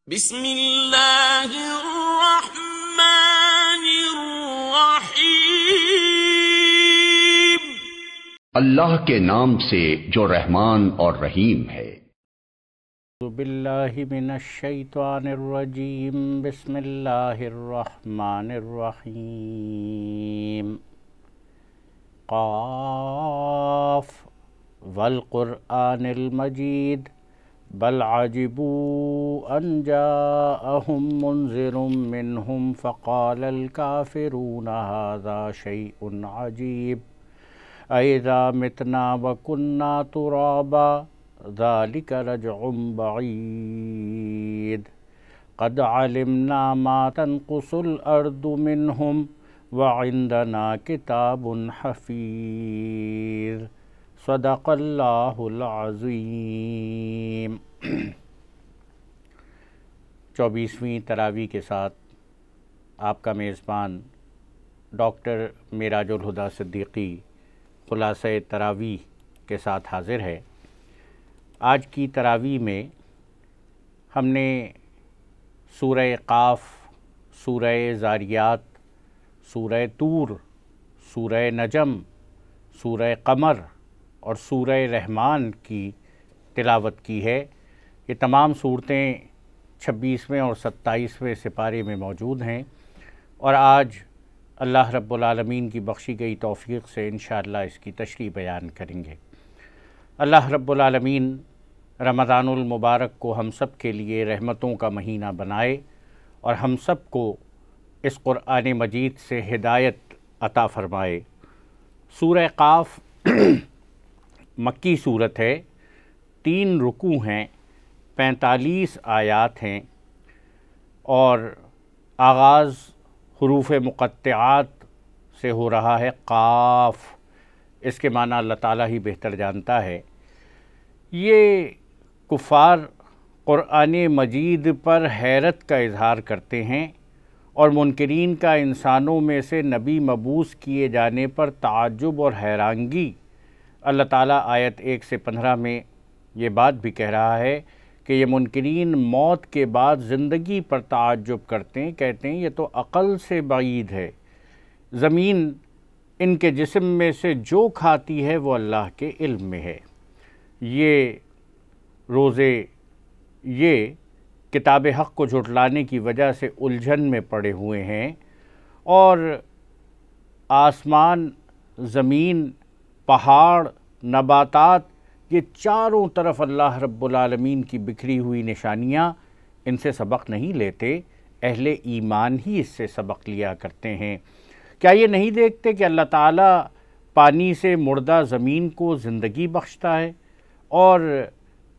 بسم اللہ الرحمن الرحیم۔ اللہ کے نام سے جو رحمان اور رحیم ہے۔ اعوذ باللہ من الشیطان الرجیم، بسم اللہ الرحمن الرحیم۔ قاف والقرآن المجید بل عجبوا ان جاءهم منذر منهم فقال الكافرون هذا شيء عجيب أإذا متنا وكنا ترابا ذلك رجع بعيد قد علمنا ما تنقص الأرض منهم وعندنا کتاب حفیظ صدق اللہ العظیم۔ 24ویں تراویح کے ساتھ آپ کا میزبان ڈاکٹر معراج الہدیٰ صدیقی خلاصہ تراویح کے ساتھ حاضر ہے۔ آج کی تراویح میں ہم نے سورہ قاف، سورہ ذاریات، سورہ طور، سورہ نجم، سورہ قمر اور سورہ رحمان کی تلاوت کی ہے۔ یہ تمام صورتیں 26ویں اور 27ویں سپارے میں موجود ہیں، اور آج اللہ رب العالمین کی بخشی گئی توفیق سے انشاءاللہ اس کی تشریح بیان کریں گے۔ اللہ رب العالمین رمضان المبارک کو ہم سب کے لیے رحمتوں کا مہینہ بنائے اور ہم سب کو اس قرآن مجید سے ہدایت عطا فرمائے۔ سورہ قاف مکی صورت ہے، 3 رکوع ہیں، 45 آیات ہیں، اور آغاز حروف مقطعات سے ہو رہا ہے۔ قاف، اس کے معنی اللہ تعالیٰ ہی بہتر جانتا ہے۔ یہ کفار قرآن مجید پر حیرت کا اظہار کرتے ہیں اور منکرین کا انسانوں میں سے نبی مبعوث کیے جانے پر تعجب اور حیرانگی۔ اللہ تعالیٰ آیت 1 سے 15 میں یہ بات بھی کہہ رہا ہے کہ یہ منکرین موت کے بعد زندگی پر تعجب کرتے ہیں، کہتے ہیں یہ تو عقل سے بعید ہے، زمین ان کے جسم میں سے جو کھاتی ہے وہ اللہ کے علم میں ہے۔ یہ روزے یہ کتاب حق کو جھٹلانے کی وجہ سے الجھن میں پڑے ہوئے ہیں، اور آسمان، زمین، پہاڑ، نباتات، یہ چاروں طرف اللہ رب العالمین کی بکھری ہوئی نشانیاں ان سے سبق نہیں لیتے۔ اہل ایمان ہی اس سے سبق لیا کرتے ہیں۔ کیا یہ نہیں دیکھتے کہ اللہ تعالیٰ پانی سے مردہ زمین کو زندگی بخشتا ہے، اور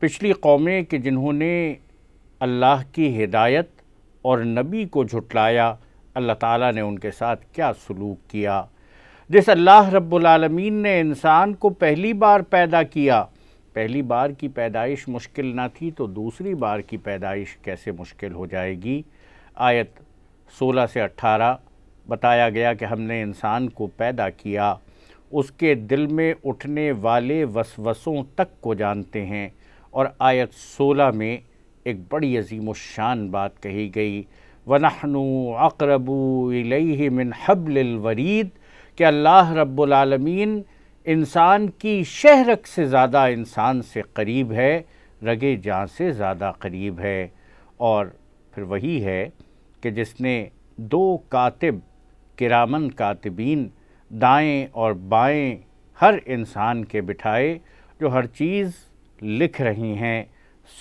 پچھلی قومیں کہ جنہوں نے اللہ کی ہدایت اور نبی کو جھٹلایا، اللہ تعالیٰ نے ان کے ساتھ کیا سلوک کیا۔ جس اللہ رب العالمین نے انسان کو پہلی بار پیدا کیا، پہلی بار کی پیدائش مشکل نہ تھی تو دوسری بار کی پیدائش کیسے مشکل ہو جائے گی۔ آیت 16 سے 18 بتایا گیا کہ ہم نے انسان کو پیدا کیا، اس کے دل میں اٹھنے والے وسوسوں تک کو جانتے ہیں، اور آیت 16 میں ایک بڑی عظیم الشان بات کہی گئی، وَنَحْنُ أَقْرَبُ إِلَيْهِ مِنْ حَبْلِ الْوَرِيدِ، کہ اللہ رب العالمین انسان کی شہرک سے زیادہ انسان سے قریب ہے، رگے جاں سے زیادہ قریب ہے۔ اور پھر وہی ہے کہ جس نے 2 کاتب کرامن کاتبین دائیں اور بائیں ہر انسان کے بٹھائے، جو ہر چیز لکھ رہی ہیں،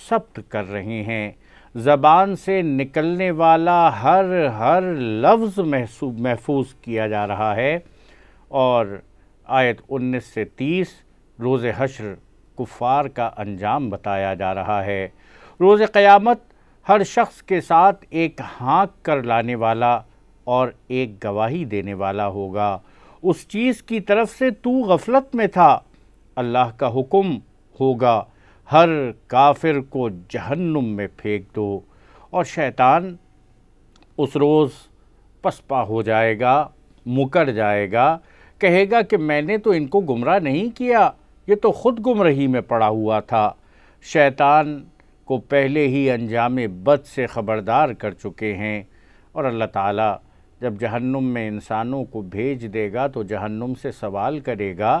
ثبت کر رہی ہیں، زبان سے نکلنے والا ہر لفظ محفوظ کیا جا رہا ہے۔ اور آیت 19 سے 30 روز حشر کفار کا انجام بتایا جا رہا ہے۔ روز قیامت ہر شخص کے ساتھ ایک ہانک کر لانے والا اور ایک گواہی دینے والا ہوگا۔ اس چیز کی طرف سے تو غفلت میں تھا، اللہ کا حکم ہوگا، ہر کافر کو جہنم میں پھینک دو، اور شیطان اس روز پسپا ہو جائے گا، مکر جائے گا، کہے گا کہ میں نے تو ان کو گمراہ نہیں کیا، یہ تو خود گمراہی میں پڑا ہوا تھا۔ شیطان کو پہلے ہی انجام بد سے خبردار کر چکے ہیں۔ اور اللہ تعالیٰ جب جہنم میں انسانوں کو بھیج دے گا تو جہنم سے سوال کرے گا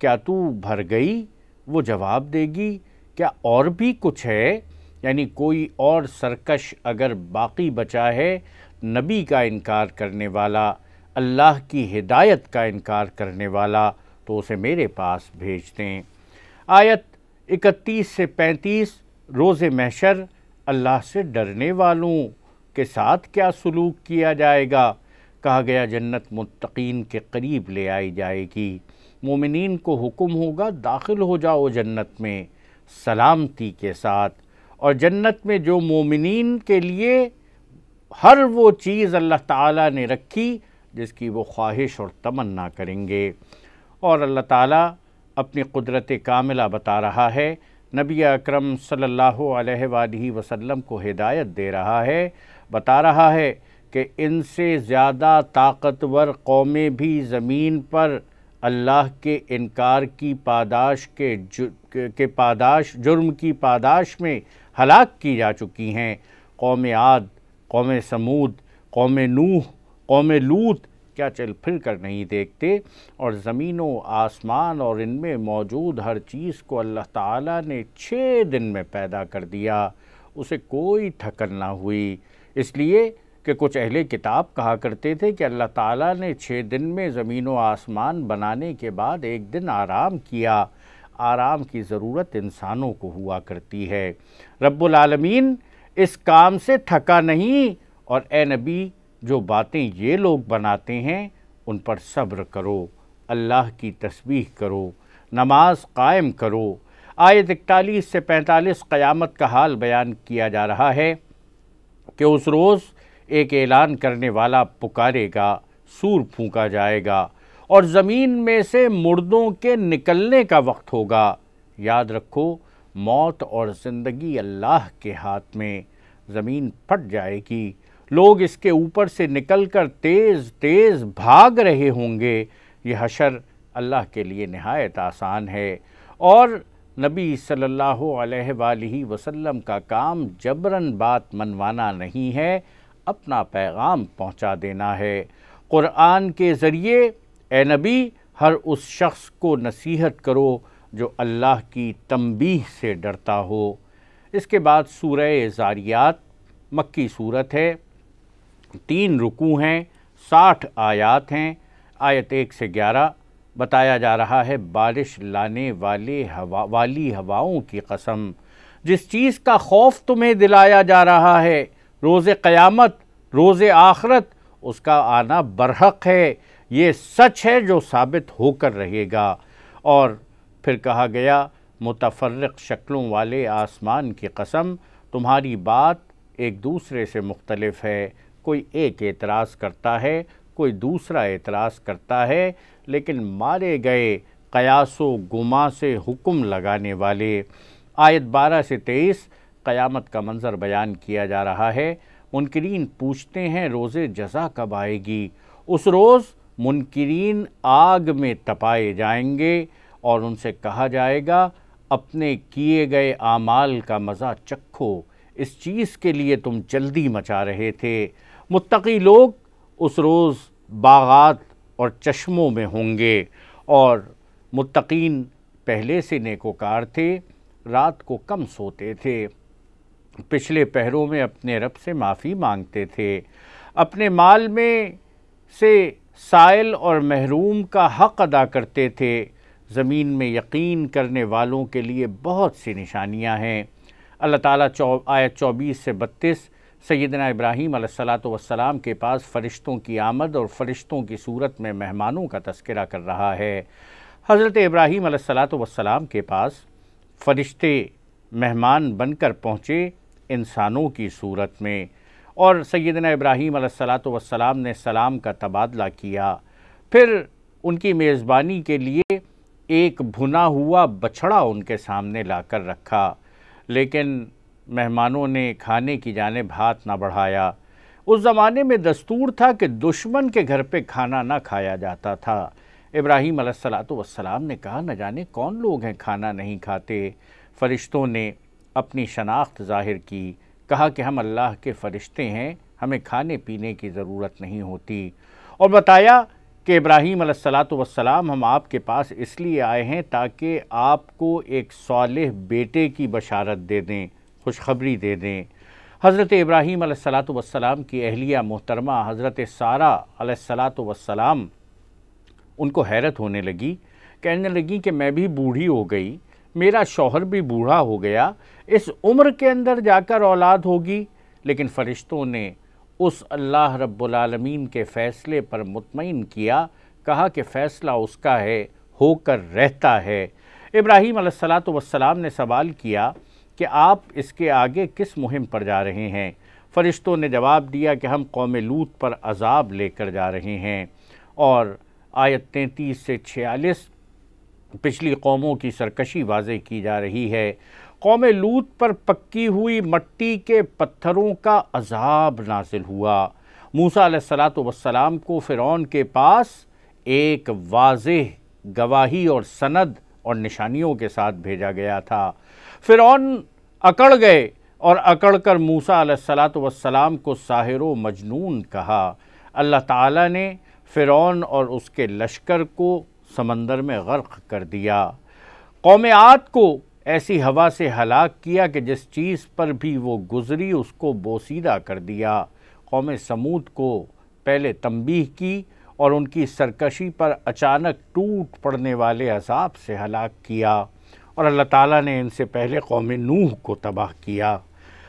کیا تو بھر گئی؟ وہ جواب دے گی کیا اور بھی کچھ ہے؟ یعنی کوئی اور سرکش اگر باقی بچا ہے، نبی کا انکار کرنے والا، اللہ کی ہدایت کا انکار کرنے والا، تو اسے میرے پاس بھیج دیں۔ آیت 31 سے 35 روز محشر اللہ سے ڈرنے والوں کے ساتھ کیا سلوک کیا جائے گا؟ کہا گیا جنت متقین کے قریب لے آئی جائے گی، مومنین کو حکم ہوگا داخل ہو جاؤ جنت میں سلامتی کے ساتھ، اور جنت میں جو مومنین کے لیے ہر وہ چیز اللہ تعالیٰ نے رکھی جس کی وہ خواہش اور تمنا کریں گے۔ اور اللہ تعالیٰ اپنی قدرت کاملہ بتا رہا ہے، نبی اکرم صلی اللہ علیہ وآلہ وسلم کو ہدایت دے رہا ہے، بتا رہا ہے کہ ان سے زیادہ طاقتور قومیں بھی زمین پر اللہ کے انکار کی پاداش جرم کی پاداش میں ہلاک کی جا چکی ہیں۔ قوم عاد، قوم سمود، قوم نوح، قوم لوط کیا چل پھر کر نہیں دیکھتے؟ اور زمین و آسمان اور ان میں موجود ہر چیز کو اللہ تعالیٰ نے 6 دن میں پیدا کر دیا، اسے کوئی تھکن نہ ہوئی۔ اس لیے کہ کچھ اہل کتاب کہا کرتے تھے کہ اللہ تعالیٰ نے 6 دن میں زمین و آسمان بنانے کے بعد ایک دن آرام کیا۔ آرام کی ضرورت انسانوں کو ہوا کرتی ہے۔ رب العالمین اس کام سے تھکا نہیں، اور اے نبی جو باتیں یہ لوگ بناتے ہیں ان پر صبر کرو، اللہ کی تسبیح کرو، نماز قائم کرو۔ آیت 41 سے 45 قیامت کا حال بیان کیا جا رہا ہے کہ اس روز ایک اعلان کرنے والا پکارے گا، سور پھونکا جائے گا، اور زمین میں سے مردوں کے نکلنے کا وقت ہوگا۔ یاد رکھو موت اور زندگی اللہ کے ہاتھ میں، زمین پھٹ جائے گی، لوگ اس کے اوپر سے نکل کر تیز تیز بھاگ رہے ہوں گے۔ یہ حشر اللہ کے لیے نہایت آسان ہے، اور نبی صلی اللہ علیہ وآلہ وسلم کا کام جبراً بات منوانا نہیں ہے، اپنا پیغام پہنچا دینا ہے۔ قرآن کے ذریعے اے نبی ہر اس شخص کو نصیحت کرو جو اللہ کی تنبیہ سے ڈرتا ہو۔ اس کے بعد سورہ زاریات مکی صورت ہے، 3 رکوع ہیں، 60 آیات ہیں۔ آیت 1 سے 11 بتایا جا رہا ہے بارش لانے والی ہواؤں کی قسم، جس چیز کا خوف تمہیں دلایا جا رہا ہے، روز قیامت، روز آخرت، اس کا آنا برحق ہے، یہ سچ ہے جو ثابت ہو کر رہے گا۔ اور پھر کہا گیا متفرق شکلوں والے آسمان کی قسم، تمہاری بات ایک دوسرے سے مختلف ہے، کوئی ایک اعتراض کرتا ہے، کوئی دوسرا اعتراض کرتا ہے، لیکن مارے گئے قیاس و گما سے حکم لگانے والے۔ آیت 12 سے 23 قیامت کا منظر بیان کیا جا رہا ہے۔ منکرین پوچھتے ہیں روز جزا کب آئے گی؟ اس روز منکرین آگ میں تپائے جائیں گے، اور ان سے کہا جائے گا اپنے کیے گئے اعمال کا مزہ چکھو، اس چیز کے لیے تم جلدی مچا رہے تھے۔ متقی لوگ اس روز باغات اور چشموں میں ہوں گے، اور متقین پہلے سے نیکوکار تھے، رات کو کم سوتے تھے، پچھلے پہروں میں اپنے رب سے معافی مانگتے تھے، اپنے مال میں سے سائل اور محروم کا حق ادا کرتے تھے۔ زمین میں یقین کرنے والوں کے لیے بہت سی نشانیاں ہیں۔ اللہ تعالیٰ آیت 24 سے 32 سیدنا ابراہیم علیہ السلام کے پاس فرشتوں کی آمد اور فرشتوں کی صورت میں مہمانوں کا تذکرہ کر رہا ہے۔ حضرت ابراہیم علیہ السلام کے پاس فرشتے مہمان بن کر پہنچے انسانوں کی صورت میں، اور سیدنا ابراہیم علیہ السلام نے سلام کا تبادلہ کیا۔ پھر ان کی میزبانی کے لیے ایک بھنا ہوا بچھڑا ان کے سامنے لا کر رکھا، لیکن مہمانوں نے کھانے کی جانب ہاتھ نہ بڑھایا۔ اس زمانے میں دستور تھا کہ دشمن کے گھر پہ کھانا نہ کھایا جاتا تھا۔ ابراہیم علیہ السلام نے کہا نہ جانے کون لوگ ہیں کھانا نہیں کھاتے۔ فرشتوں نے اپنی شناخت ظاہر کی، کہا کہ ہم اللہ کے فرشتے ہیں، ہمیں کھانے پینے کی ضرورت نہیں ہوتی، اور بتایا کہ ابراہیم علیہ السلام ہم آپ کے پاس اس لیے آئے ہیں تاکہ آپ کو ایک صالح بیٹے کی بشارت دے دیں، خوشخبری دے دیں۔ حضرت ابراہیم علیہ السلام کی اہلیہ محترمہ حضرت سارہ علیہ السلام ان کو حیرت ہونے لگی، کہنے لگی کہ میں بھی بوڑھی ہو گئی، میرا شوہر بھی بوڑھا ہو گیا، اس عمر کے اندر جا کر اولاد ہوگی؟ لیکن فرشتوں نے اس اللہ رب العالمین کے فیصلے پر مطمئن کیا، کہا کہ فیصلہ اس کا ہے، ہو کر رہتا ہے۔ ابراہیم علیہ السلام نے سوال کیا کہ آپ اس کے آگے کس مہم پر جا رہے ہیں؟ فرشتوں نے جواب دیا کہ ہم قوم لوط پر عذاب لے کر جا رہے ہیں، اور آیت 33 سے 46 پچھلی قوموں کی سرکشی واضح کی جا رہی ہے۔ قوم لوط پر پکی ہوئی مٹی کے پتھروں کا عذاب نازل ہوا۔ موسیٰ علیہ السلام کو فرعون کے پاس ایک واضح گواہی اور سند اور نشانیوں کے ساتھ بھیجا گیا تھا۔ فرعون اکڑ گئے اور اکڑ کر موسیٰ علیہ السلام کو ساحر و مجنون کہا۔ اللہ تعالیٰ نے فرعون اور اس کے لشکر کو سمندر میں غرق کر دیا۔ قوم عاد کو ایسی ہوا سے ہلاک کیا کہ جس چیز پر بھی وہ گزری اس کو بوسیدہ کر دیا۔ قوم سمود کو پہلے تنبیہ کی اور ان کی سرکشی پر اچانک ٹوٹ پڑنے والے عذاب سے ہلاک کیا، اور اللہ تعالیٰ نے ان سے پہلے قوم نوح کو تباہ کیا۔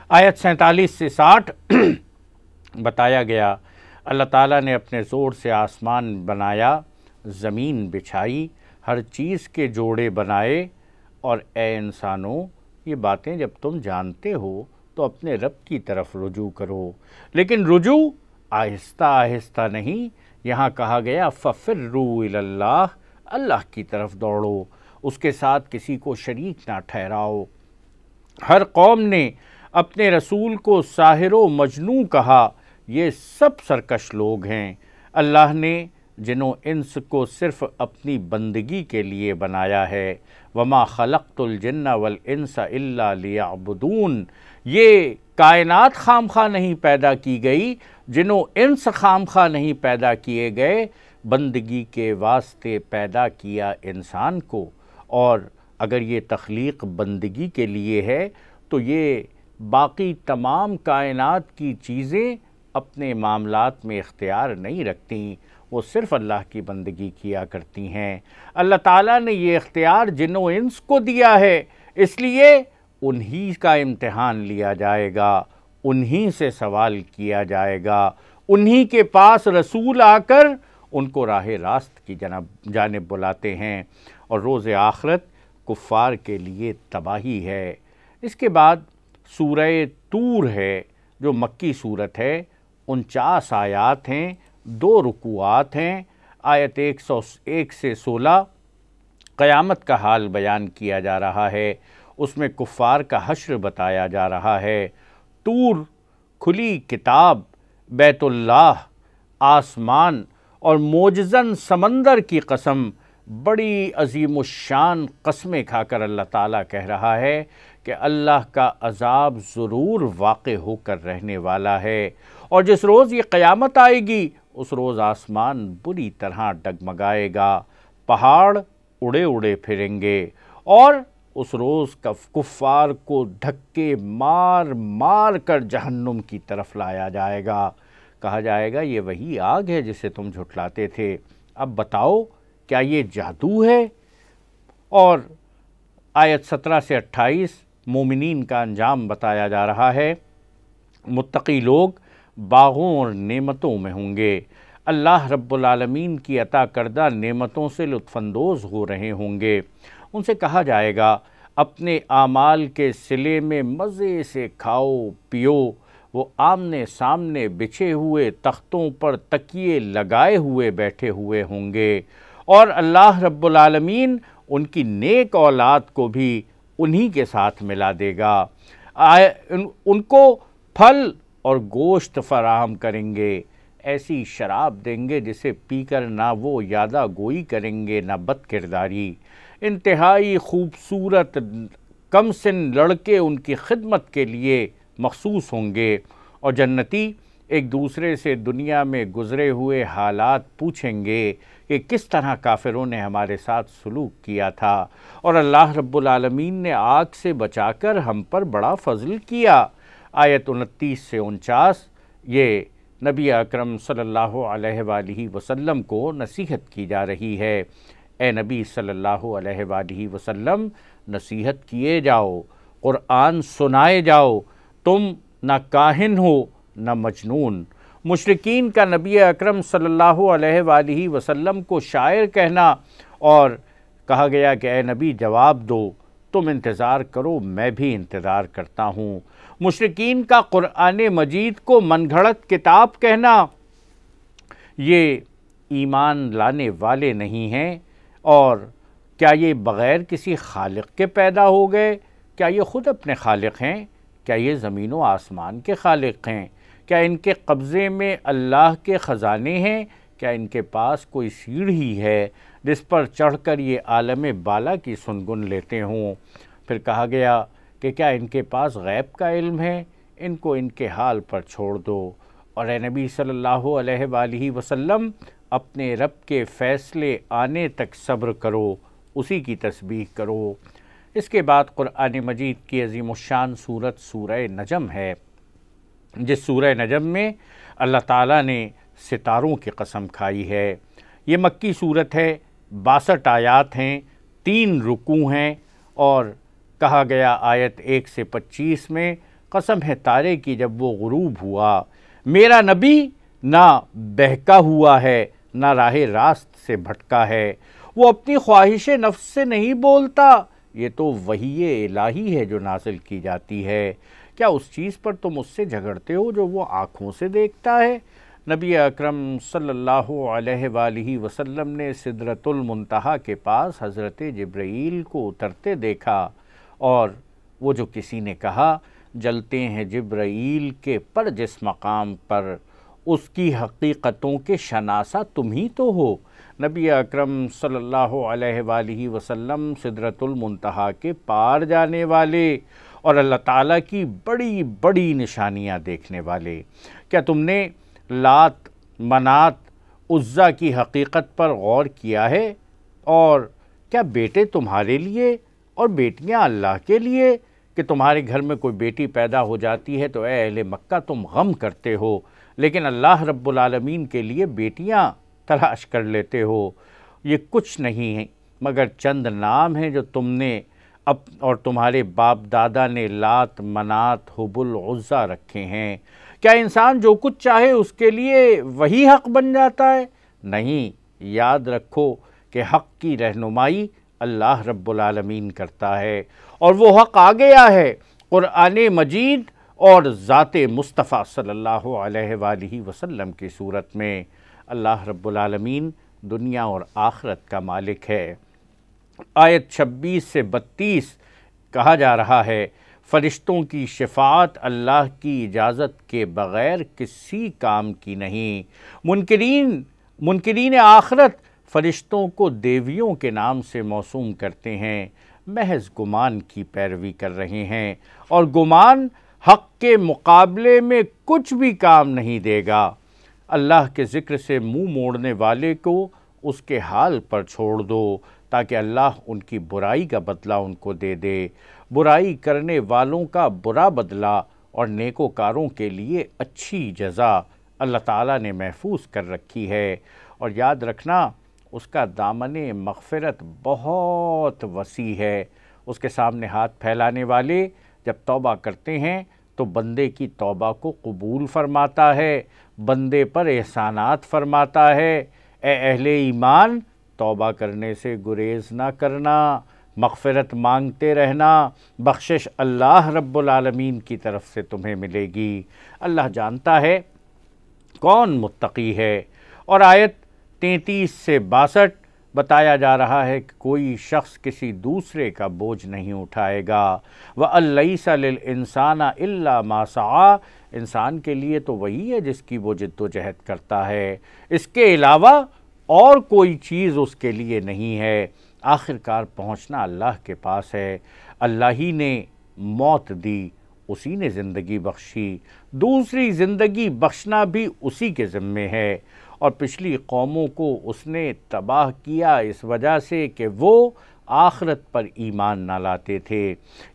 آیت 47 سے 60 بتایا گیا، اللہ تعالیٰ نے اپنے زور سے آسمان بنایا، زمین بچھائی، ہر چیز کے جوڑے بنائے، اور اے انسانوں یہ باتیں جب تم جانتے ہو تو اپنے رب کی طرف رجوع کرو، لیکن رجوع آہستہ آہستہ نہیں، یہاں کہا گیا فَفِرُّوا إِلَى اللَّهِ، اللہ کی طرف دوڑو، اس کے ساتھ کسی کو شریک نہ ٹھہراؤ۔ ہر قوم نے اپنے رسول کو ساحر و مجنون کہا، یہ سب سرکش لوگ ہیں۔ اللہ نے جن و انس کو صرف اپنی بندگی کے لیے بنایا ہے، وَمَا خَلَقْتُ الْجِنَّ وَالْإِنسَ إِلَّا لِيَعْبُدُونَ، یہ کائنات خامخواہ نہیں پیدا کی گئی، جن و انس خامخواہ نہیں پیدا کیے گئے، بندگی کے واسطے پیدا کیا انسان کو، اور اگر یہ تخلیق بندگی کے لیے ہے تو یہ باقی تمام کائنات کی چیزیں اپنے معاملات میں اختیار نہیں رکھتیں، وہ صرف اللہ کی بندگی کیا کرتی ہیں۔ اللہ تعالیٰ نے یہ اختیار جن و انس کو دیا ہے، اس لیے انہی کا امتحان لیا جائے گا، انہی سے سوال کیا جائے گا، انہی کے پاس رسول آ کر ان کو راہ راست کی جانب بلاتے ہیں، اور روز آخرت کفار کے لیے تباہی ہے۔ اس کے بعد سورہ طور ہے جو مکی صورت ہے، 49 آیات ہیں، 2 رکوعات ہیں۔ آیت 101 سے 16 قیامت کا حال بیان کیا جا رہا ہے، اس میں کفار کا حشر بتایا جا رہا ہے۔ طور، کھلی کتاب، بیت اللہ، آسمان اور موجزن سمندر کی قسم، بڑی عظیم الشان قسمیں کھا کر اللہ تعالیٰ کہہ رہا ہے کہ اللہ کا عذاب ضرور واقع ہو کر رہنے والا ہے، اور جس روز یہ قیامت آئے گی اس روز آسمان بری طرح ڈگمگائے گا، پہاڑ اڑے اڑے پھریں گے، اور اس روز کفار کو دھکے مار مار کر جہنم کی طرف لایا جائے گا، کہا جائے گا یہ وہی آگ ہے جسے تم جھٹلاتے تھے، اب بتاؤ کیا یہ جادو ہے؟ اور آیت 17 سے 28 مومنین کا انجام بتایا جا رہا ہے۔ متقی لوگ باغوں اور نعمتوں میں ہوں گے، اللہ رب العالمین کی عطا کردہ نعمتوں سے لطف اندوز ہو رہے ہوں گے۔ ان سے کہا جائے گا اپنے اعمال کے صلے میں مزے سے کھاؤ پیو، وہ آمنے سامنے بچھے ہوئے تختوں پر تکیے لگائے ہوئے بیٹھے ہوئے ہوں گے، اور اللہ رب العالمین ان کی نیک اولاد کو بھی انہی کے ساتھ ملا دے گا، ان کو پھل اور گوشت فراہم کریں گے، ایسی شراب دیں گے جسے پی کر نہ وہ یادہ گوئی کریں گے نہ بد کرداری، انتہائی خوبصورت کم سن لڑکے ان کی خدمت کے لیے مخصوص ہوں گے، اور جنتی ایک دوسرے سے دنیا میں گزرے ہوئے حالات پوچھیں گے کہ کس طرح کافروں نے ہمارے ساتھ سلوک کیا تھا، اور اللہ رب العالمین نے آگ سے بچا کر ہم پر بڑا فضل کیا۔ آیت 29 سے 49 یہ نبی اکرم صلی اللہ علیہ وآلہ وسلم کو نصیحت کی جا رہی ہے۔ اے نبی صلی اللہ علیہ وآلہ وسلم، نصیحت کیے جاؤ، قرآن سنائے جاؤ، تم نہ کاہن ہو نہ مجنون۔ مشرکین کا نبی اکرم صلی اللہ علیہ وآلہ وسلم کو شاعر کہنا، اور کہا گیا کہ اے نبی جواب دو، تم انتظار کرو میں بھی انتظار کرتا ہوں۔ مشرکین کا قرآن مجید کو من گھڑت کتاب کہنا، یہ ایمان لانے والے نہیں ہیں، اور کیا یہ بغیر کسی خالق کے پیدا ہو گئے؟ کیا یہ خود اپنے خالق ہیں؟ کیا یہ زمین و آسمان کے خالق ہیں؟ کیا ان کے قبضے میں اللہ کے خزانے ہیں؟ کیا ان کے پاس کوئی سیڑھی ہے جس پر چڑھ کر یہ عالم بالا کی سنگن لیتے ہوں؟ پھر کہا گیا کہ کیا ان کے پاس غیب کا علم ہے؟ ان کو ان کے حال پر چھوڑ دو، اور اے نبی صلی اللہ علیہ وآلہ وسلم اپنے رب کے فیصلے آنے تک صبر کرو، اسی کی تسبیح کرو۔ اس کے بعد قرآن مجید کی عظیم الشان صورت سورہ نجم ہے، جس سورہ نجم میں اللہ تعالیٰ نے ستاروں کی قسم کھائی ہے۔ یہ مکی صورت ہے، 62 آیات ہیں، 3 رکوع ہیں، اور کہا گیا آیت 1 سے 25 میں، قسم ہے تارے کی جب وہ غروب ہوا، میرا نبی نہ بہکا ہوا ہے نہ راہ راست سے بھٹکا ہے، وہ اپنی خواہش نفس سے نہیں بولتا، یہ تو وحی الہی ہے جو نازل کی جاتی ہے۔ کیا اس چیز پر تم اس سے جھگڑتے ہو جو وہ آنکھوں سے دیکھتا ہے؟ نبی اکرم صلی اللہ علیہ وآلہ وسلم نے سدرۃ المنتہا کے پاس حضرت جبرائیل کو اترتے دیکھا، اور وہ جو کسی نے کہا جلتے ہیں جبرائیل کے پر جس مقام پر، اس کی حقیقتوں کے شناسہ تم ہی تو ہو۔ نبی اکرم صلی اللہ علیہ وآلہ وسلم سدرۃ المنتہا کے پار جانے والے اور اللہ تعالیٰ کی بڑی بڑی نشانیاں دیکھنے والے۔ کیا تم نے لات، منات، عزا کی حقیقت پر غور کیا ہے؟ اور کیا بیٹے تمہارے لیے اور بیٹیاں اللہ کے لیے؟ کہ تمہارے گھر میں کوئی بیٹی پیدا ہو جاتی ہے تو اے اہل مکہ تم غم کرتے ہو، لیکن اللہ رب العالمین کے لیے بیٹیاں تلاش کر لیتے ہو۔ یہ کچھ نہیں ہے مگر چند نام ہیں جو تم نے اور تمہارے باپ دادا نے لات، منات، حبل، عزا رکھے ہیں۔ کیا انسان جو کچھ چاہے اس کے لیے وہی حق بن جاتا ہے؟ نہیں، یاد رکھو کہ حق کی رہنمائی اللہ رب العالمین کرتا ہے، اور وہ حق آ گیا ہے قرآن مجید اور ذات مصطفیٰ صلی اللہ علیہ وآلہ وسلم کی صورت میں۔ اللہ رب العالمین دنیا اور آخرت کا مالک ہے۔ آیت 26 سے 32 کہا جا رہا ہے، فرشتوں کی شفاعت اللہ کی اجازت کے بغیر کسی کام کی نہیں۔ منکرین آخرت فرشتوں کو دیویوں کے نام سے موسوم کرتے ہیں، محض گمان کی پیروی کر رہے ہیں، اور گمان حق کے مقابلے میں کچھ بھی کام نہیں دے گا۔ اللہ کے ذکر سے منہ موڑنے والے کو اس کے حال پر چھوڑ دو، تاکہ اللہ ان کی برائی کا بدلہ ان کو دے دے۔ برائی کرنے والوں کا برا بدلہ اور نیکوکاروں کے لیے اچھی جزا اللہ تعالیٰ نے محفوظ کر رکھی ہے، اور یاد رکھنا اس کا دامن مغفرت بہت وسیع ہے۔ اس کے سامنے ہاتھ پھیلانے والے جب توبہ کرتے ہیں تو بندے کی توبہ کو قبول فرماتا ہے، بندے پر احسانات فرماتا ہے۔ اے اہل ایمان، توبہ کرنے سے گریز نہ کرنا، مغفرت مانگتے رہنا، بخشش اللہ رب العالمین کی طرف سے تمہیں ملے گی۔ اللہ جانتا ہے کون متقی ہے۔ اور آیت 33 سے 62 بتایا جا رہا ہے کہ کوئی شخص کسی دوسرے کا بوجھ نہیں اٹھائے گا۔ وَأَن لَيْسَ لِلْإِنسَانَ إِلَّا مَا سَعَىٰ، انسان کے لیے تو وہی ہے جس کی وہ جد و جہد کرتا ہے، اس کے علاوہ اور کوئی چیز اس کے لیے نہیں ہے۔ آخر کار پہنچنا اللہ کے پاس ہے۔ اللہ ہی نے موت دی، اسی نے زندگی بخشی، دوسری زندگی بخشنا بھی اسی کے ذمے ہے، اور پچھلی قوموں کو اس نے تباہ کیا اس وجہ سے کہ وہ آخرت پر ایمان نہ لاتے تھے۔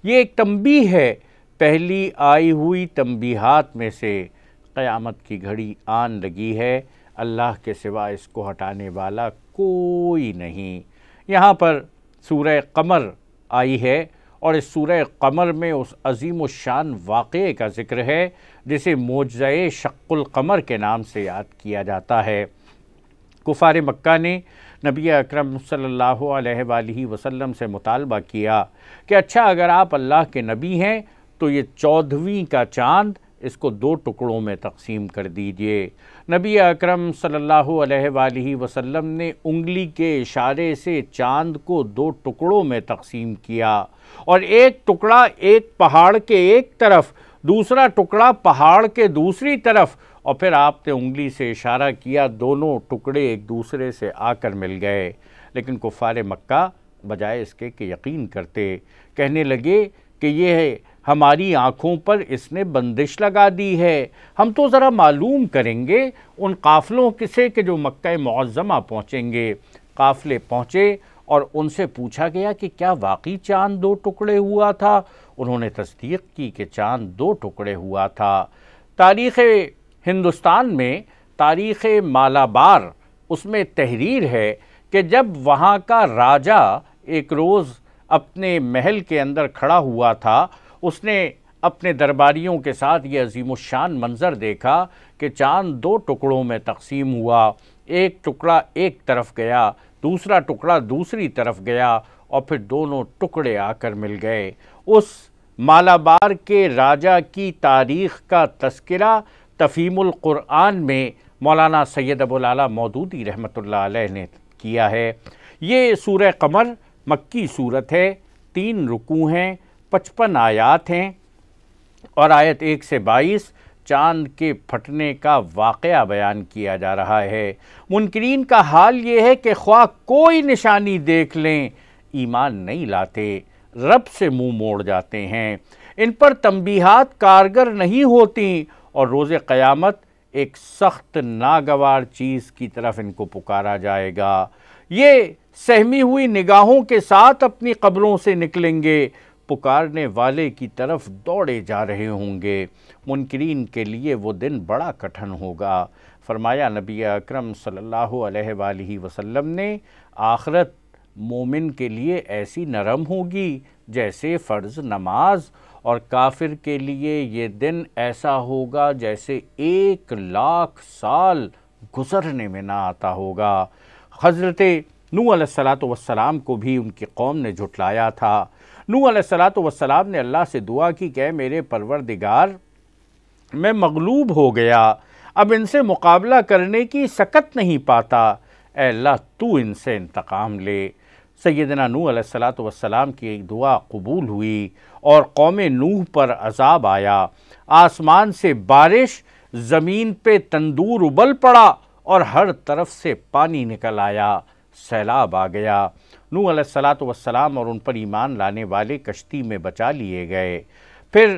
یہ ایک تنبیہ ہے، پہلی آئی ہوئی تنبیہات میں سے۔ قیامت کی گھڑی آن لگی ہے، اللہ کے سوا اس کو ہٹانے والا کوئی نہیں۔ یہاں پر سورہ قمر آئی ہے، اور اس سورہ قمر میں اس عظیم الشان واقعے کا ذکر ہے جسے معجزۂ شق القمر کے نام سے یاد کیا جاتا ہے۔ کفار مکہ نے نبی اکرم صلی اللہ علیہ وآلہ وسلم سے مطالبہ کیا کہ اچھا اگر آپ اللہ کے نبی ہیں تو یہ 14ویں کا چاند اس کو 2 ٹکڑوں میں تقسیم کر دیجئے۔ نبی اکرم صلی اللہ علیہ وآلہ وسلم نے انگلی کے اشارے سے چاند کو 2 ٹکڑوں میں تقسیم کیا، اور ایک ٹکڑا ایک پہاڑ کے ایک طرف، دوسرا ٹکڑا پہاڑ کے دوسری طرف، اور پھر آپ نے انگلی سے اشارہ کیا، دونوں ٹکڑے ایک دوسرے سے آ کر مل گئے۔ لیکن کفار مکہ بجائے اس کے کہ یقین کرتے، کہنے لگے کہ یہ ہماری آنکھوں پر اس نے بندش لگا دی ہے، ہم تو ذرا معلوم کریں گے ان قافلوں سے کہ جو مکہ معظمہ پہنچیں گے۔ قافلے پہنچے اور ان سے پوچھا گیا کہ کیا واقعی چاند 2 ٹکڑے ہوا تھا؟ انہوں نے تصدیق کی کہ چاند 2 ٹکڑے ہوا تھا۔ تاریخ ہندوستان میں تاریخ مالابار، اس میں تحریر ہے کہ جب وہاں کا راجہ ایک روز اپنے محل کے اندر کھڑا ہوا تھا، اس نے اپنے درباریوں کے ساتھ یہ عظیم الشان منظر دیکھا کہ چاند 2 ٹکڑوں میں تقسیم ہوا، ایک ٹکڑا ایک طرف گیا، دوسرا ٹکڑا دوسری طرف گیا، اور پھر دونوں ٹکڑے آ کر مل گئے۔ اس مالابار کے راجہ کی تاریخ کا تذکرہ تفہیم القرآن میں مولانا سید ابوالعلا مودودی رحمۃ اللہ علیہ نے کیا ہے۔ یہ سورہ قمر مکی صورت ہے، 3 رکوع ہیں، 55 آیات ہیں، اور آیت 1 سے 22 چاند کے پھٹنے کا واقعہ بیان کیا جا رہا ہے۔ منکرین کا حال یہ ہے کہ خواہ کوئی نشانی دیکھ لیں ایمان نہیں لاتے، رب سے منہ موڑ جاتے ہیں، ان پر تنبیہات کارگر نہیں ہوتی، اور روز قیامت ایک سخت ناگوار چیز کی طرف ان کو پکارا جائے گا۔ یہ سہمی ہوئی نگاہوں کے ساتھ اپنی قبروں سے نکلیں گے، پکارنے والے کی طرف دوڑے جا رہے ہوں گے۔ منکرین کے لیے وہ دن بڑا کٹھن ہوگا۔ فرمایا نبی اکرم صلی اللہ علیہ وآلہ وسلم نے، آخرت مومن کے لیے ایسی نرم ہوگی جیسے فرض نماز، اور کافر کے لیے یہ دن ایسا ہوگا جیسے 1,00,000 سال گزرنے میں نہ آتا ہوگا۔ حضرت نوح علیہ السلام کو بھی ان کی قوم نے جھٹلایا تھا۔ نوح علیہ السلام نے اللہ سے دعا کی کہ اے میرے پروردگار، میں مغلوب ہو گیا، اب ان سے مقابلہ کرنے کی سکت نہیں پاتا، اے اللہ تو ان سے انتقام لے۔ سیدنا نوح علیہ السلام کی دعا قبول ہوئی، اور قوم نوح پر عذاب آیا، آسمان سے بارش، زمین پہ تندور ابل پڑا، اور ہر طرف سے پانی نکل آیا، سیلاب آ گیا۔ نوح علیہ السلام اور ان پر ایمان لانے والے کشتی میں بچا لیے گئے۔ پھر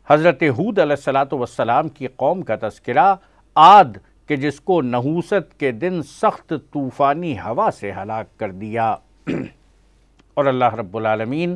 حضرت ہود علیہ السلام کی قوم کا تذکرہ، عاد کہ جس کو نحوست کے دن سخت طوفانی ہوا سے ہلاک کر دیا۔ اور اللہ رب العالمین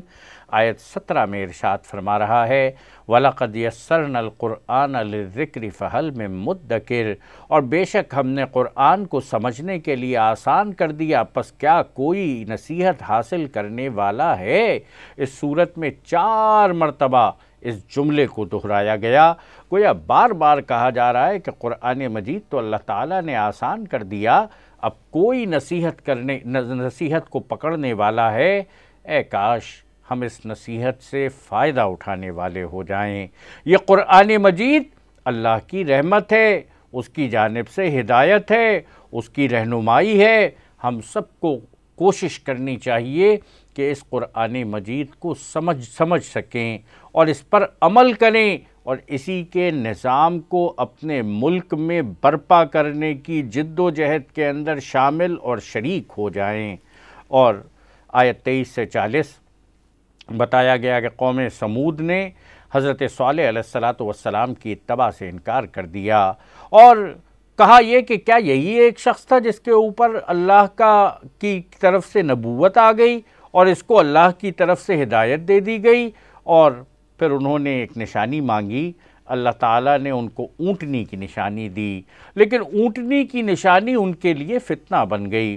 آیت 17 میں ارشاد فرما رہا ہے، وَلَقَدْ يَسَّرْنَا الْقُرْآنَ لِلذِّكْرِ فَهَلْ مِن مُدَّكِرٍ، اور بے شک ہم نے قرآن کو سمجھنے کے لیے آسان کر دیا، پس کیا کوئی نصیحت حاصل کرنے والا ہے۔ اس صورت میں 4 مرتبہ اس جملے کو دہرایا گیا، گویا بار بار کہا جا رہا ہے کہ قرآن مجید تو اللہ تعالیٰ نے آسان کر دیا، اب کوئی نصیحت کو پکڑنے والا ہے، اے کاش ہم اس نصیحت سے فائدہ اٹھانے والے ہو جائیں۔ یہ قرآن مجید اللہ کی رحمت ہے، اس کی جانب سے ہدایت ہے، اس کی رہنمائی ہے۔ ہم سب کو کوشش کرنی چاہیے کہ اس قرآن مجید کو سمجھ سکیں اور اس پر عمل کریں، اور اسی کے نظام کو اپنے ملک میں برپا کرنے کی جد و جہد کے اندر شامل اور شریک ہو جائیں۔ اور آیت 23 سے 40 بتایا گیا کہ قوم سمود نے حضرت صالح علیہ السلام کی اتباع سے انکار کر دیا اور کہا یہ کہ کیا یہی ایک شخص تھا جس کے اوپر اللہ کی طرف سے نبوت آ گئی اور اس کو اللہ کی طرف سے ہدایت دے دی گئی، اور پھر انہوں نے ایک نشانی مانگی، اللہ تعالیٰ نے ان کو اونٹنی کی نشانی دی، لیکن اونٹنی کی نشانی ان کے لیے فتنہ بن گئی۔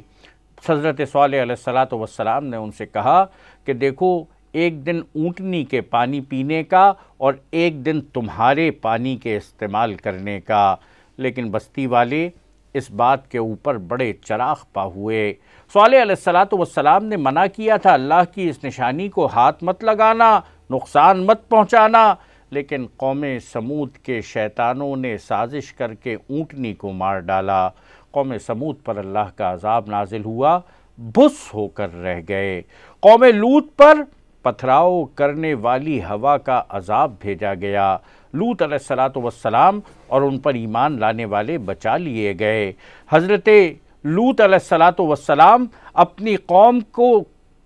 حضرت صالح علیہ السلام نے ان سے کہا کہ دیکھو، ایک دن اونٹنی کے پانی پینے کا اور ایک دن تمہارے پانی کے استعمال کرنے کا، لیکن بستی والے اس بات کے اوپر بڑے چراغ پا ہوئے۔ صالح علیہ السلام نے منع کیا تھا اللہ کی اس نشانی کو ہاتھ مت لگانا، نقصان مت پہنچانا، لیکن قوم سمود کے شیطانوں نے سازش کر کے اونٹنی کو مار ڈالا۔ قوم سمود پر اللہ کا عذاب نازل ہوا، بھس ہو کر رہ گئے۔ قوم لوط پر پتھراؤ کرنے والی ہوا کا عذاب بھیجا گیا۔ لوط علیہ السلام اور ان پر ایمان لانے والے بچا لیے گئے۔ حضرت لوط علیہ السلام اپنی قوم کو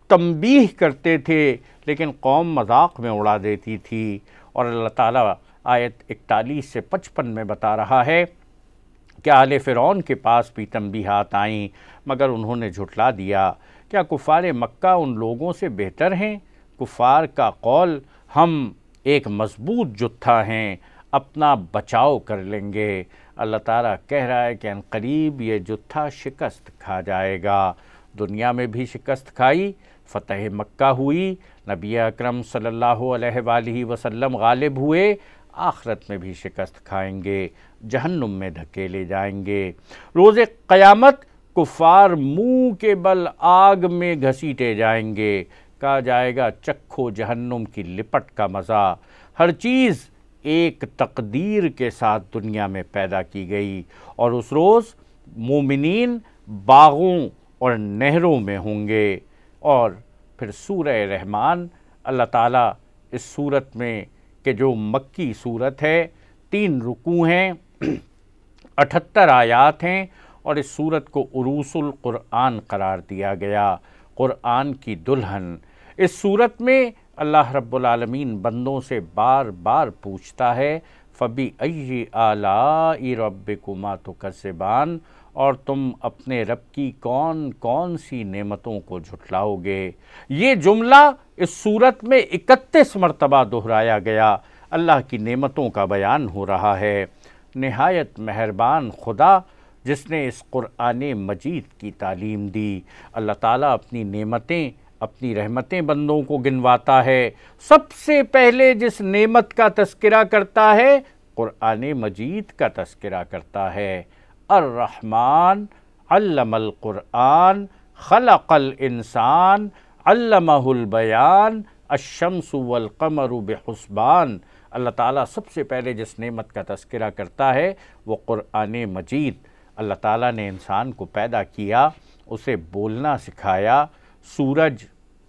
تنبیہ کرتے تھے، لیکن قوم مذاق میں اڑا دیتی تھی، اور اللہ تعالیٰ آیت 41 سے 55 میں بتا رہا ہے کہ آل فرعون کے پاس بھی تنبیہات آئیں مگر انہوں نے جھٹلا دیا۔ کیا کفار مکہ ان لوگوں سے بہتر ہیں؟ کفار کا قول، ہم ایک مضبوط جتھا ہیں، اپنا بچاؤ کر لیں گے۔ اللہ تعالیٰ کہہ رہا ہے کہ عنقریب یہ جتھا شکست کھا جائے گا۔ دنیا میں بھی شکست کھائی، فتح مکہ ہوئی، نبی اکرم صلی اللہ علیہ وآلہ وسلم غالب ہوئے، آخرت میں بھی شکست کھائیں گے، جہنم میں دھکیلے جائیں گے۔ روز قیامت کفار منہ کے بل آگ میں گھسیٹے جائیں گے، کہا جائے گا چکھو جہنم کی لپٹ کا مزہ۔ ہر چیز ایک تقدیر کے ساتھ دنیا میں پیدا کی گئی، اور اس روز مومنین باغوں اور نہروں میں ہوں گے۔ اور پھر سورہ رحمان، اللہ تعالیٰ اس صورت میں کہ جو مکی صورت ہے، 3 رکوع ہیں، 78 آیات ہیں، اور اس صورت کو عروس القرآن قرار دیا گیا، قرآن کی دلہن۔ اس صورت میں اللہ رب العالمین بندوں سے بار بار پوچھتا ہے فَبِأَيِّ آلَاءِ رَبِّكُمَا تُكَذِّبَانِ، اور تم اپنے رب کی کون کون سی نعمتوں کو جھٹلاؤ گے۔ یہ جملہ اس صورت میں 31 مرتبہ دہرایا گیا، اللہ کی نعمتوں کا بیان ہو رہا ہے۔ نہایت مہربان خدا جس نے اس قرآن مجید کی تعلیم دی، اللہ تعالیٰ اپنی نعمتیں، اپنی رحمتیں بندوں کو گنواتا ہے۔ سب سے پہلے جس نعمت کا تذکرہ کرتا ہے، قرآن مجید کا تذکرہ کرتا ہے۔ الرحمن علم القرآن خلق الانسان علمہ البیان الشمس والقمر بحسبان۔ اللہ تعالیٰ سب سے پہلے جس نعمت کا تذکرہ کرتا ہے وہ قرآن مجید۔ اللہ تعالیٰ نے انسان کو پیدا کیا، اسے بولنا سکھایا، سورج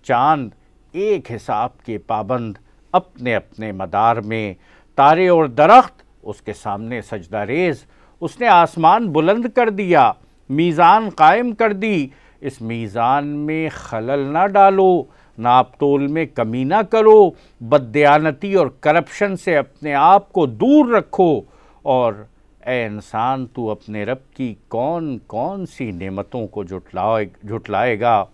چاند ایک حساب کے پابند اپنے اپنے مدار میں، تارے اور درخت اس کے سامنے سجدہ ریز، اس نے آسمان بلند کر دیا، میزان قائم کر دی، اس میزان میں خلل نہ ڈالو، ناپ تول میں کمی نہ کرو، بددیانتی اور کرپشن سے اپنے آپ کو دور رکھو، اور اے انسان تو اپنے رب کی کون کون سی نعمتوں کو جھٹلائے گا۔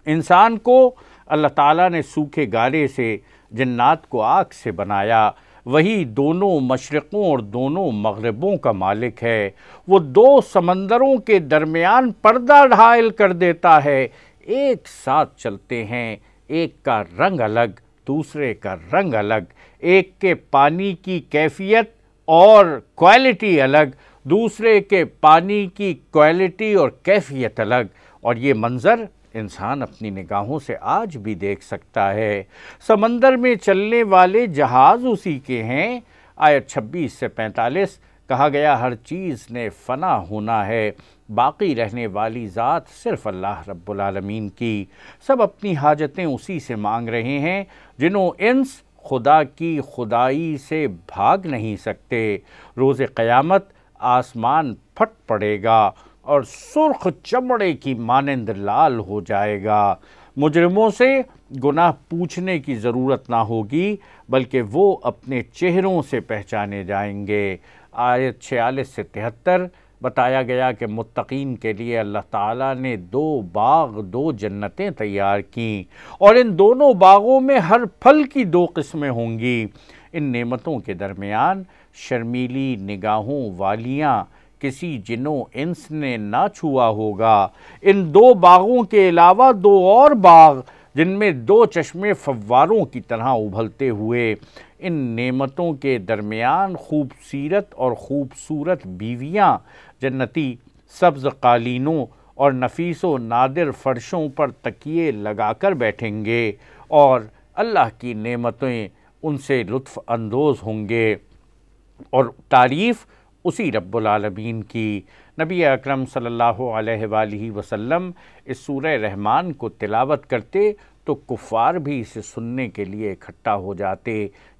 انسان کو اللہ تعالیٰ نے سوکھے گارے سے، جنات کو آگ سے بنایا، وہی دونوں مشرقوں اور دونوں مغربوں کا مالک ہے۔ وہ 2 سمندروں کے درمیان پردہ ڈھائل کر دیتا ہے، ایک ساتھ چلتے ہیں، ایک کا رنگ الگ دوسرے کا رنگ الگ، ایک کے پانی کی کیفیت اور کوالٹی الگ، دوسرے کے پانی کی کوالٹی اور کیفیت الگ، اور یہ منظر انسان اپنی نگاہوں سے آج بھی دیکھ سکتا ہے۔ سمندر میں چلنے والے جہاز اسی کے ہیں۔ آیت 26 سے 45 کہا گیا ہر چیز نے فنا ہونا ہے، باقی رہنے والی ذات صرف اللہ رب العالمین کی۔ سب اپنی حاجتیں اسی سے مانگ رہے ہیں، جنوں انس خدا کی خدائی سے بھاگ نہیں سکتے۔ روز قیامت آسمان پھٹ پڑے گا اور سرخ چمڑے کی مانند لال ہو جائے گا، مجرموں سے گناہ پوچھنے کی ضرورت نہ ہوگی بلکہ وہ اپنے چہروں سے پہچانے جائیں گے۔ آیت 46 سے 73 بتایا گیا کہ متقین کے لیے اللہ تعالیٰ نے 2 باغ 2 جنتیں تیار کیں اور ان دونوں باغوں میں ہر پھل کی 2 قسمیں ہوں گی۔ ان نعمتوں کے درمیان شرمیلی نگاہوں والیاں کسی جنوں انس نے نہ چھوا ہوگا۔ ان 2 باغوں کے علاوہ 2 اور باغ جن میں 2 چشمے فواروں کی طرح ابھلتے ہوئے، ان نعمتوں کے درمیان خوبصورت اور خوبصورت بیویاں جنتی سبز قالینوں اور نفیس و نادر فرشوں پر تکیے لگا کر بیٹھیں گے اور اللہ کی نعمتیں ان سے لطف اندوز ہوں گے، اور تعریف اسی رب العالمین کی۔ نبی اکرم صلی اللہ علیہ وآلہ وسلم اس سورہ رحمان کو تلاوت کرتے تو کفار بھی اسے سننے کے لیے اکٹھا ہو جاتے۔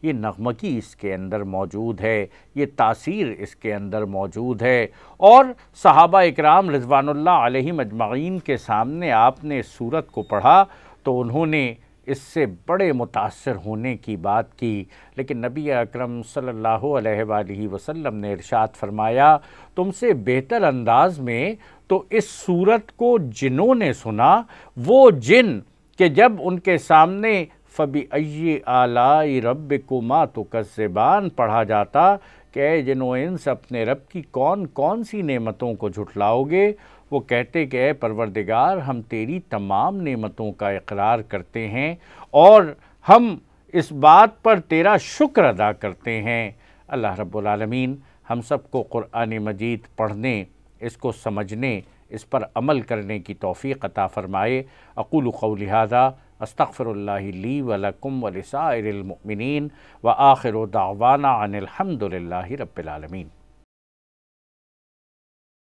یہ نغمگی اس کے اندر موجود ہے، یہ تاثیر اس کے اندر موجود ہے، اور صحابہ اکرام رضوان اللہ علیہم اجمعین کے سامنے آپ نے اس سورت کو پڑھا تو انہوں نے اس سے بڑے متاثر ہونے کی بات کی، لیکن نبی اکرم صلی اللہ علیہ وآلہ وسلم نے ارشاد فرمایا تم سے بہتر انداز میں تو اس سورت کو جنوں نے سنا، وہ جن کہ جب ان کے سامنے فَبِأَيِّ آلَاءِ رَبِّكُمَا تُكَذِّبَانِ پڑھا جاتا کہ اے جن و انس اپنے رب کی کون کون سی نعمتوں کو جھٹلاؤ گے، وہ کہتے کہ اے پروردگار ہم تیری تمام نعمتوں کا اقرار کرتے ہیں اور ہم اس بات پر تیرا شکر ادا کرتے ہیں۔ اللہ رب العالمین ہم سب کو قرآن مجید پڑھنے، اس کو سمجھنے، اس پر عمل کرنے کی توفیق عطا فرمائے۔ اقول قولی ھذا استغفر اللہ لی ولکم ولسائر المؤمنین وآخر دعوانا ان الحمد للہ رب العالمین۔